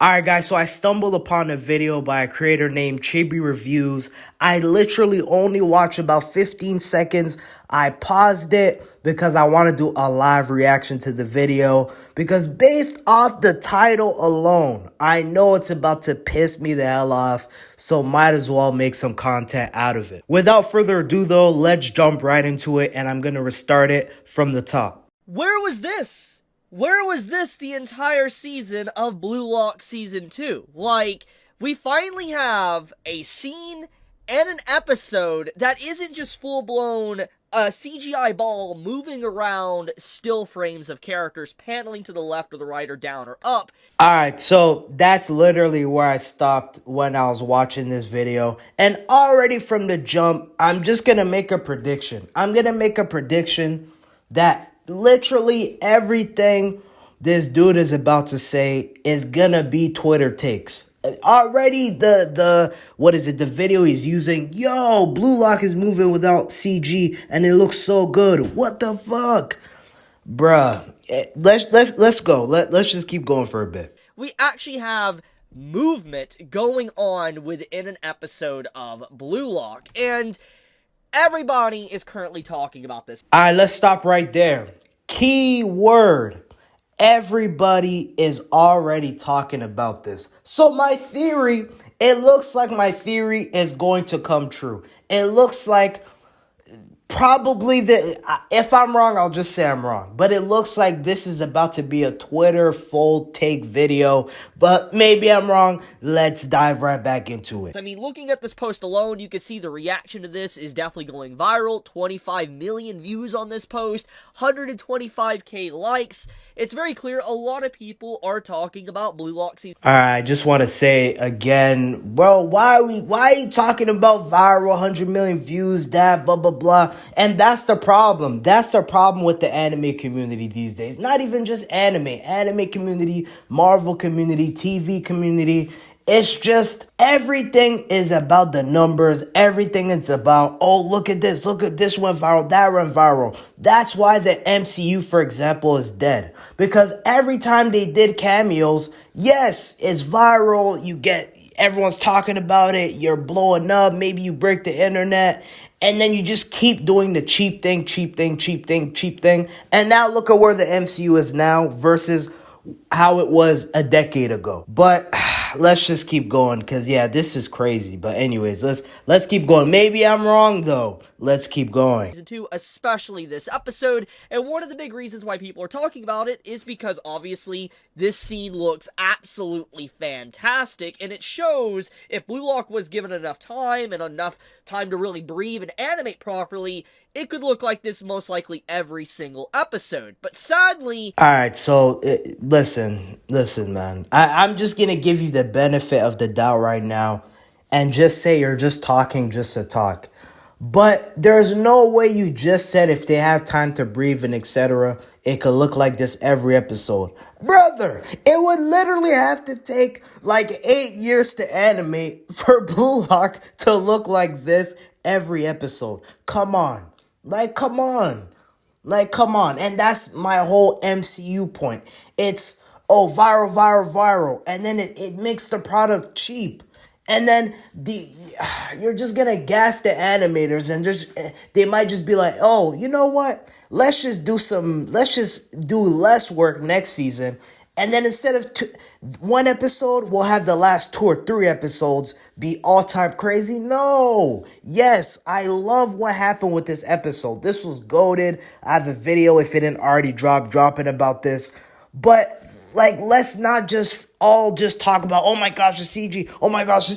Alright guys, so I stumbled upon a video by a creator named Chibi Reviews. I literally only watched about 15 seconds. I paused it because I want to do a live reaction to the video. Because based off the title alone, I know it's about to piss me the hell off. So might as well make some content out of it. Without further ado though, let's jump right into it. And I'm going to restart it from the top. Where was this? Where was this the entire season of Blue Lock Season 2? Like, we finally have a scene and an episode that isn't just full-blown CGI ball moving around still frames of characters paneling to the left or the right or down or up. Alright, so that's literally where I stopped when I was watching this video. And already from the jump, I'm just gonna make a prediction. I'm gonna make a prediction that literally everything this dude is about to say is gonna be Twitter takes. Already the video he's using, yo, Blue Lock is moving without CG and it looks so good. What the fuck? Bruh, let's go. Let's just keep going for a bit. We actually have movement going on within an episode of Blue Lock, and everybody is currently talking about this. Alright, let's stop right there. Key word. Everybody is already talking about this. So my theory, it looks like my theory is going to come true. It looks like probably if I'm wrong, I'll just say I'm wrong. But it looks like this is about to be a Twitter full take video. But maybe I'm wrong. Let's dive right back into it. I mean, looking at this post alone, you can see the reaction to this is definitely going viral. 25 million views on this post, 125k likes. It's very clear a lot of people are talking about Blue Lock Season. Alright, I just want to say again, bro, why are you talking about viral, 100 million views, that, blah, blah, blah. And that's the problem. That's the problem with the anime community these days. Not even just anime community, Marvel community, TV community. It's just everything is about the numbers. Everything is about, oh, look at this went viral, that went viral. That's why the MCU, for example, is dead. Because every time they did cameos, yes, it's viral. Everyone's talking about it. You're blowing up. Maybe you break the internet. And then you just keep doing the cheap thing. And now look at where the MCU is now versus how it was a decade ago. But let's just keep going because, yeah, this is crazy. But anyways, let's keep going. Maybe I'm wrong, though. Let's keep going. Season 2, especially this episode. And one of the big reasons why people are talking about it is because, obviously, this scene looks absolutely fantastic. And it shows if Blue Lock was given enough time and enough time to really breathe and animate properly, it could look like this most likely every single episode. But sadly... Alright, so listen, man. I'm just going to give you the benefit of the doubt right now and just say you're just talking just to talk. But there's no way you just said if they have time to breathe and etc., it could look like this every episode. Brother, it would literally have to take like 8 years to animate for Blue Lock to look like this every episode. Come on. Come on. And that's my whole MCU point. It's, oh, viral. And then it makes the product cheap. And then you're just going to gas the animators and they might just be like, oh, you know what? Let's just do less work next season. And then instead of one episode, we'll have the last 2 or 3 episodes be all-time crazy. No. Yes, I love what happened with this episode. This was goated. I have a video, if it didn't already dropping about this. But, let's not just all just talk about, oh my gosh, the CG. Oh my gosh,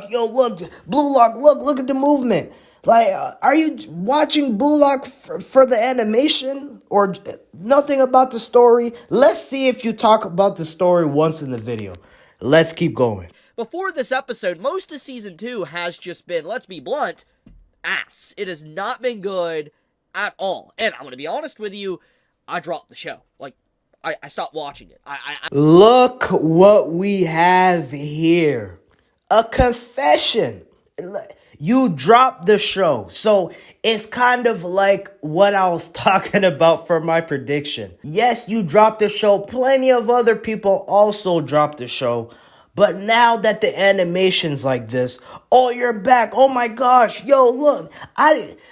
yo, look, Blue Lock, look at the movement. Are you watching Blue Lock for the animation or nothing about the story? Let's see if you talk about the story once in the video. Let's keep going. Before this episode, most of Season 2 has just been, let's be blunt, ass. It has not been good at all. And I'm going to be honest with you, I dropped the show. I stopped watching it. Look what we have here. A confession. You dropped the show. So it's kind of like what I was talking about for my prediction. Yes, you dropped the show. Plenty of other people also dropped the show. But now that the animation's like this, oh, you're back. Oh my gosh. Yo, look.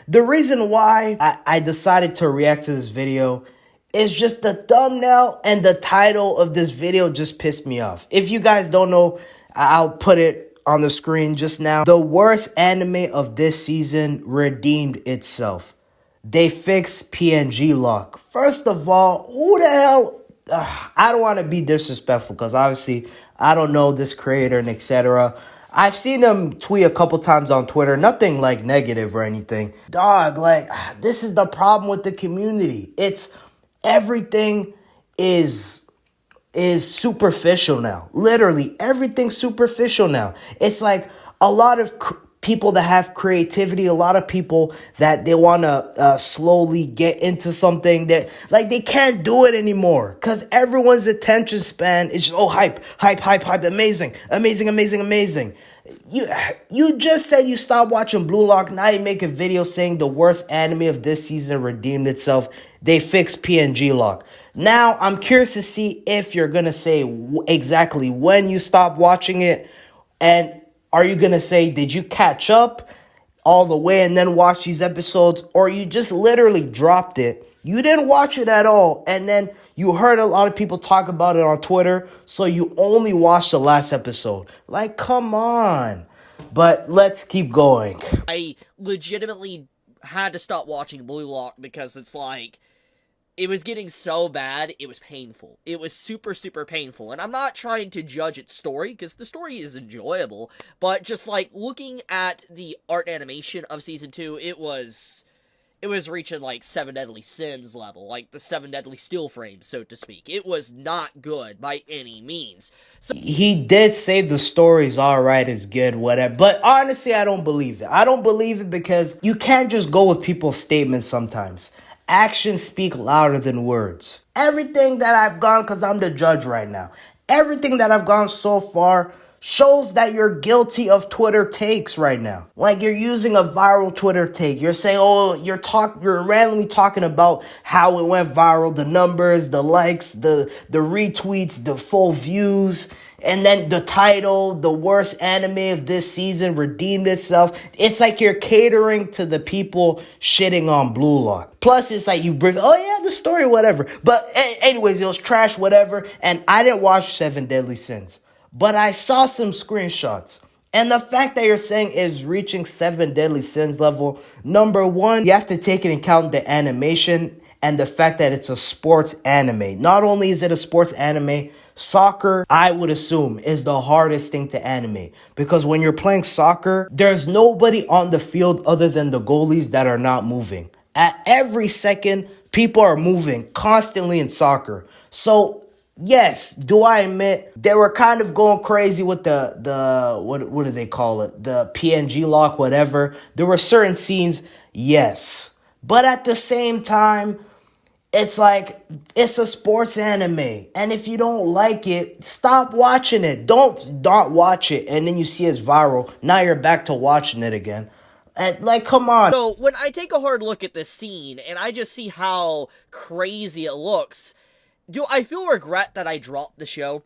The reason why I decided to react to this video is just the thumbnail and the title of this video just pissed me off. If you guys don't know, I'll put it on the screen just now. The worst anime of this season redeemed itself. They fixed PNG lock. First of all, who the hell? I don't want to be disrespectful because obviously I don't know this creator and etc. I've seen him tweet a couple times on Twitter, nothing like negative or anything. Dog, like, this is the problem with the community. It's everything is superficial now. Literally, everything's superficial now. It's like a lot of people that have creativity, a lot of people that they want to slowly get into something that like they can't do it anymore because everyone's attention span is just, oh, hype, amazing. You just said you stopped watching Blue Lock. Now you make a video saying the worst anime of this season redeemed itself. They fixed PNG lock. Now, I'm curious to see if you're going to say exactly when you stopped watching it. And are you going to say, did you catch up all the way and then watch these episodes? Or you just literally dropped it. You didn't watch it at all. And then you heard a lot of people talk about it on Twitter. So you only watched the last episode. Like, come on. But let's keep going. I legitimately had to stop watching Blue Lock because it's like, it was getting so bad, it was painful. It was super, super painful. And I'm not trying to judge its story, because the story is enjoyable. But just, like, looking at the art animation of Season 2, it was reaching, like, 7 Deadly Sins level. Like, the 7 Deadly Steel frames, so to speak. It was not good by any means. So he did say the story's alright, it's good, whatever. But honestly, I don't believe it. I don't believe it because you can't just go with people's statements sometimes. Actions speak louder than words. Everything that I've gone, because I'm the judge right now, everything that I've gone so far shows that you're guilty of Twitter takes right now. Like you're using a viral Twitter take. You're saying, oh, you're randomly talking about how it went viral, the numbers, the likes, the retweets, the full views. And then the title, the worst anime of this season, redeemed itself. It's like you're catering to the people shitting on Blue Lock. Plus, it's like you bring, oh yeah, the story, whatever. But anyways, it was trash, whatever. And I didn't watch 7 Deadly Sins. But I saw some screenshots. And the fact that you're saying is reaching 7 Deadly Sins level, number one, you have to take into account the animation and the fact that it's a sports anime. Not only is it a sports anime, soccer, I would assume, is the hardest thing to animate. Because when you're playing soccer, there's nobody on the field other than the goalies that are not moving. At every second, people are moving constantly in soccer. So, yes, do I admit they were kind of going crazy with the what do they call it? The PNG lock, whatever. There were certain scenes, yes. But at the same time, it's like, it's a sports anime. And if you don't like it, stop watching it. Don't watch it. And then you see it's viral. Now you're back to watching it again. And like, come on. So when I take a hard look at this scene and I just see how crazy it looks, do I feel regret that I dropped the show?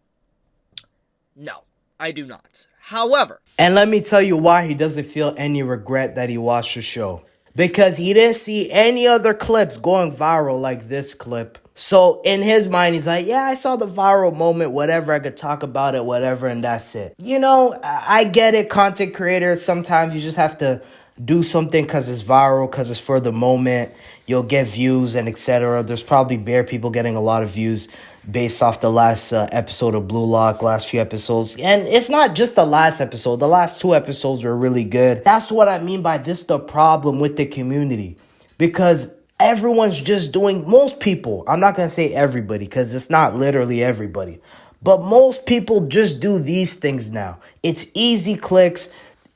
No, I do not. However, and let me tell you why he doesn't feel any regret that he watched the show. Because he didn't see any other clips going viral like this clip. So in his mind, he's like, yeah, I saw the viral moment, whatever, I could talk about it, whatever, and that's it. You know, I get it, content creators, sometimes you just have to do something because it's viral, because it's for the moment. You'll get views and etc. There's probably bare people getting a lot of views based off the last episode of Blue Lock, last few episodes. And it's not just the last episode. The last 2 episodes were really good. That's what I mean by this, the problem with the community. Because everyone's just doing, most people, I'm not going to say everybody because it's not literally everybody. But most people just do these things now. It's easy clicks.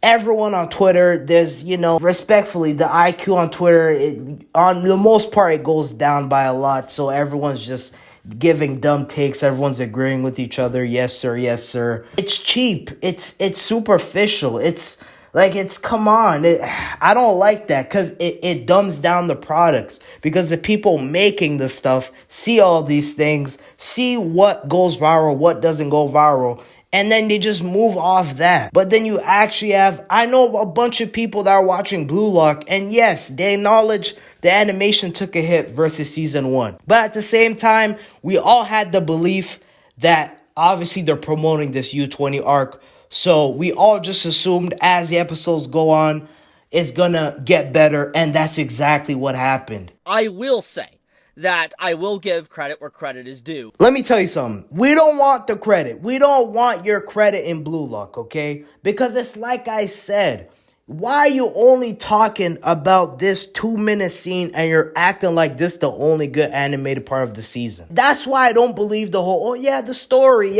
Everyone on Twitter, there's, respectfully, the IQ on Twitter, on the most part, it goes down by a lot. So everyone's just giving dumb takes. Everyone's agreeing with each other. Yes, sir. Yes, sir. It's cheap. It's superficial. It's Like, it's, come on. I don't like that because it dumbs down the products. Because the people making the stuff see all these things, see what goes viral, what doesn't go viral, and then they just move off that. But then you actually have, I know a bunch of people that are watching Blue Lock, and yes, they acknowledge the animation took a hit versus season 1. But at the same time, we all had the belief that obviously they're promoting this U20 arc. So we all just assumed as the episodes go on, it's gonna get better, and that's exactly what happened. I will say that I will give credit where credit is due. Let me tell you something. We don't want the credit. We don't want your credit in Blue Lock, okay? Because it's like I said, why are you only talking about this 2-minute scene and you're acting like this the only good animated part of the season? That's why I don't believe the whole, oh yeah, the story.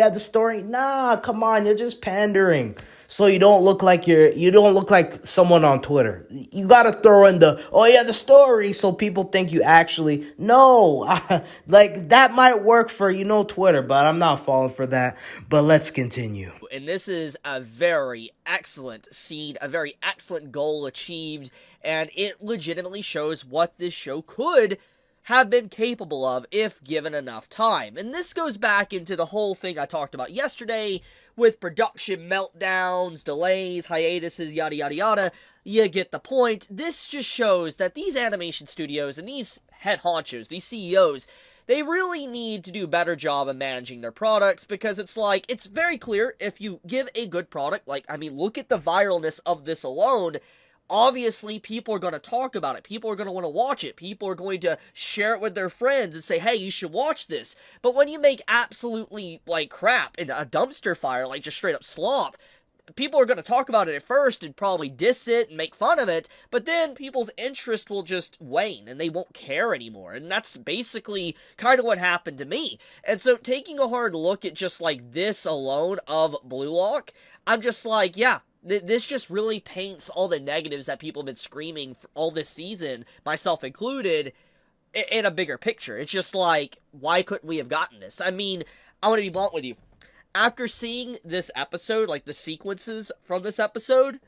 Nah, come on, you're just pandering. So you don't look like someone on Twitter. You gotta throw in the, oh yeah, the story, so people think you actually, no. Like, that might work for, Twitter, but I'm not falling for that. But let's continue. And this is a very excellent scene, a very excellent goal achieved, and it legitimately shows what this show could have been capable of if given enough time. And this goes back into the whole thing I talked about yesterday with production meltdowns, delays, hiatuses, yada yada yada. You get the point. This just shows that these animation studios and these head honchos, these CEOs, they really need to do a better job of managing their products, because it's very clear if you give a good product, look at the viralness of this alone. Obviously, people are going to talk about it. People are going to want to watch it. People are going to share it with their friends and say, hey, you should watch this. But when you make absolutely, crap in a dumpster fire, just straight up slop, people are going to talk about it at first and probably diss it and make fun of it, but then people's interest will just wane and they won't care anymore. And that's basically kind of what happened to me. And so taking a hard look at just this alone of Blue Lock, I'm just yeah, this just really paints all the negatives that people have been screaming for all this season, myself included, in a bigger picture. It's just why couldn't we have gotten this? I mean, I want to be blunt with you. After seeing this episode, the sequences from this episode,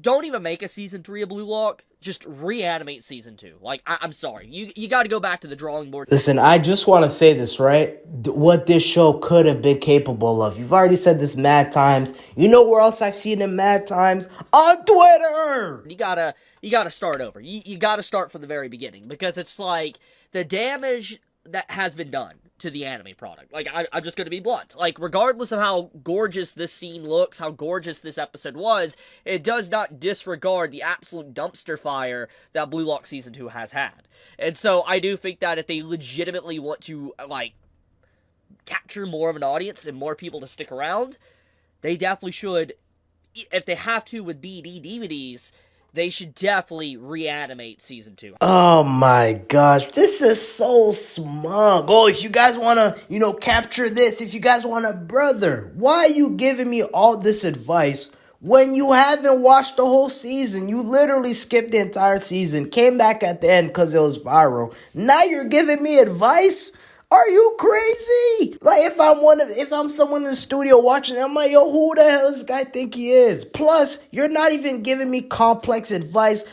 don't even make a season 3 of Blue Lock. Just reanimate season 2. I'm sorry. You got to go back to the drawing board. Listen, I just want to say this, right? What this show could have been capable of. You've already said this mad times. You know where else I've seen it mad times? On Twitter! You gotta start over. You gotta start from the very beginning, because it's the damage that has been done to the anime product. I'm just gonna be blunt. Regardless of how gorgeous this scene looks, how gorgeous this episode was, it does not disregard the absolute dumpster fire that Blue Lock Season 2 has had. And so I do think that if they legitimately want to, capture more of an audience and more people to stick around, they definitely should, if they have to with BD DVDs, they should definitely reanimate Season 2. Oh my gosh, this is so smug. Oh, if you guys want to, capture this, if you guys want a brother, why are you giving me all this advice when you haven't watched the whole season? You literally skipped the entire season, came back at the end because it was viral. Now you're giving me advice? Are you crazy? If I'm someone in the studio watching, I'm like, yo, who the hell does this guy think he is? Plus, you're not even giving me complex advice.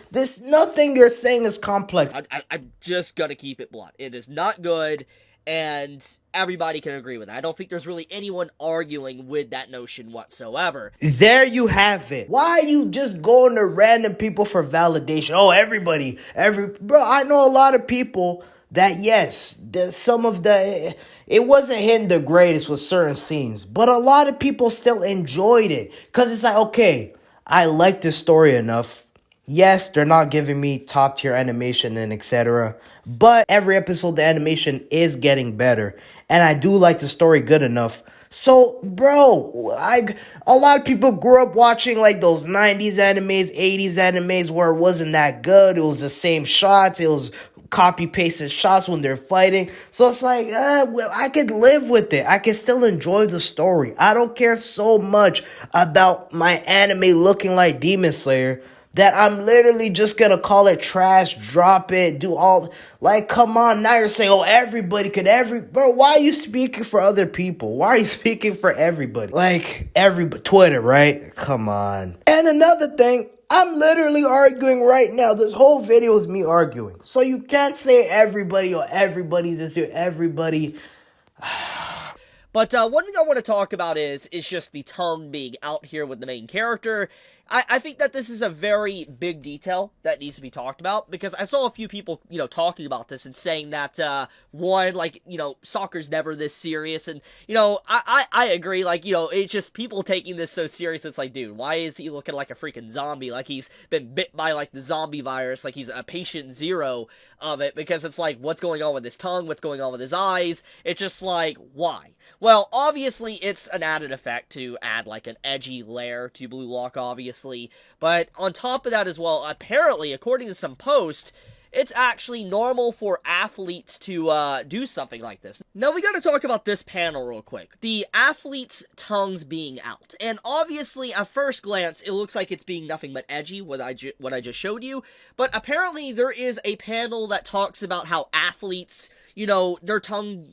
Nothing you're saying is complex. I'm just gonna keep it blunt. It is not good, and everybody can agree with that. I don't think there's really anyone arguing with that notion whatsoever. There you have it. Why are you just going to random people for validation? Oh, bro, I know a lot of people that, yes, it wasn't hitting the greatest with certain scenes, but a lot of people still enjoyed it, because it's okay, I like this story enough. Yes, they're not giving me top tier animation and etc., but every episode the animation is getting better, and I do like the story good enough. So, bro, a lot of people grew up watching those 90s animes, 80s animes where it wasn't that good. It was the same shots. It was copy-pasted shots when they're fighting. So it's I could live with it. I can still enjoy the story. I don't care so much about my anime looking like Demon Slayer that I'm literally just gonna call it trash, drop it, do all, come on, now you're saying, oh, everybody could, bro, why are you speaking for other people? Why are you speaking for everybody? Twitter, right? Come on. And another thing, I'm literally arguing right now. This whole video is me arguing. So you can't say everybody or everybody's this here, everybody. But one thing I want to talk about is just the tongue being out here with the main character. I think that this is a very big detail that needs to be talked about, because I saw a few people, talking about this and saying that, one, like, soccer's never this serious, and, I agree, like, it's just people taking this so serious, it's like, dude, why is he looking like a freaking zombie, like he's been bit by, like, the zombie virus, like he's a patient zero of it, because it's like, what's going on with his tongue, what's going on with his eyes, it's just like, why? Well, obviously, it's an added effect to add, like, an edgy layer to Blue Lock, obviously. But on top of that as well, apparently, according to some post, it's actually normal for athletes to do something like this. Now, we gotta talk about this panel real quick. The athletes' tongues being out. And obviously, at first glance, it looks like it's being nothing but edgy, what I just showed you. But apparently, there is a panel that talks about how athletes, their tongue,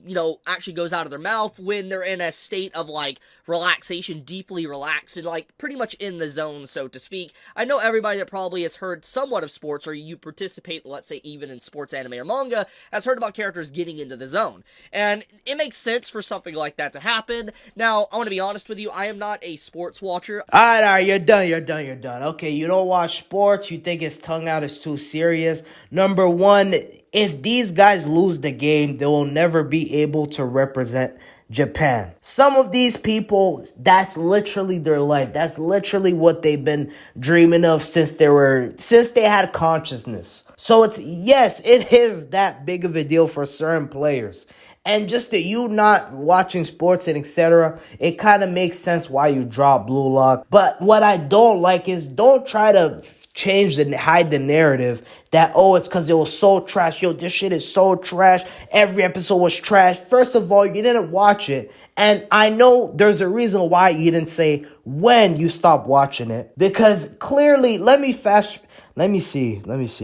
actually goes out of their mouth when they're in a state of, like, relaxation, deeply relaxed, and, like, pretty much in the zone, so to speak. I know everybody that probably has heard somewhat of sports, or you participate, let's say, even in sports, anime, or manga, has heard about characters getting into the zone. And it makes sense for something like that to happen. Now, I want to be honest with you, I am not a sports watcher. Alright, you're done. Okay, you don't watch sports, you think his tongue out is too serious. Number one, if these guys lose the game, they will never be able to represent Japan. Some of these people, that's literally their life. That's literally what they've been dreaming of since they had consciousness. So yes, it is that big of a deal for certain players. And just that you not watching sports and etc., it kind of makes sense why you drop Blue Lock. But what I don't like is, don't try to hide the narrative that, oh, it's because it was so trash. Yo, this shit is so trash. Every episode was trash. First of all, you didn't watch it. And I know there's a reason why you didn't say when you stopped watching it. Because clearly, let me see.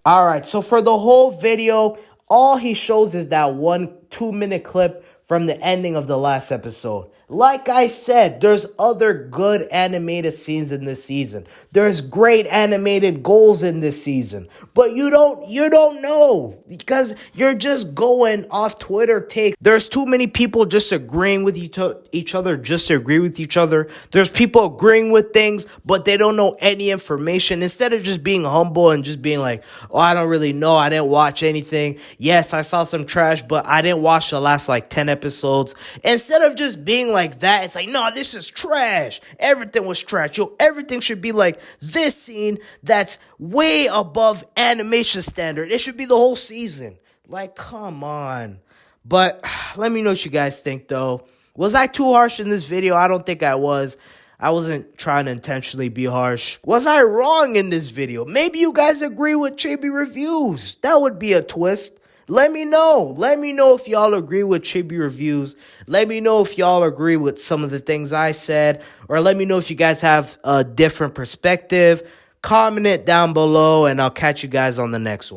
All right, so for the whole video, all he shows is that 2-minute clip from the ending of the last episode. Like I said, there's other good animated scenes in this season. There's great animated goals in this season. But you don't know, because you're just going off Twitter takes. There's too many people just agreeing with each other just to agree with each other. There's people agreeing with things, but they don't know any information. Instead of just being humble and just being like, oh, I don't really know, I didn't watch anything. Yes, I saw some trash, but I didn't watch the last, 10 episodes. Instead of just being like that, it's like, no, this is trash. Everything was trash. Yo, everything should be like this scene that's way above animation standard. It should be the whole season. Like, come on. But let me know what you guys think, though. Was I too harsh in this video? I don't think I was. I wasn't trying to intentionally be harsh. Was I wrong in this video? Maybe you guys agree with Chibi Reviews. That would be a twist. Let me know. Let me know if y'all agree with Chibi Reviews. Let me know if y'all agree with some of the things I said. Or let me know if you guys have a different perspective. Comment it down below, and I'll catch you guys on the next one.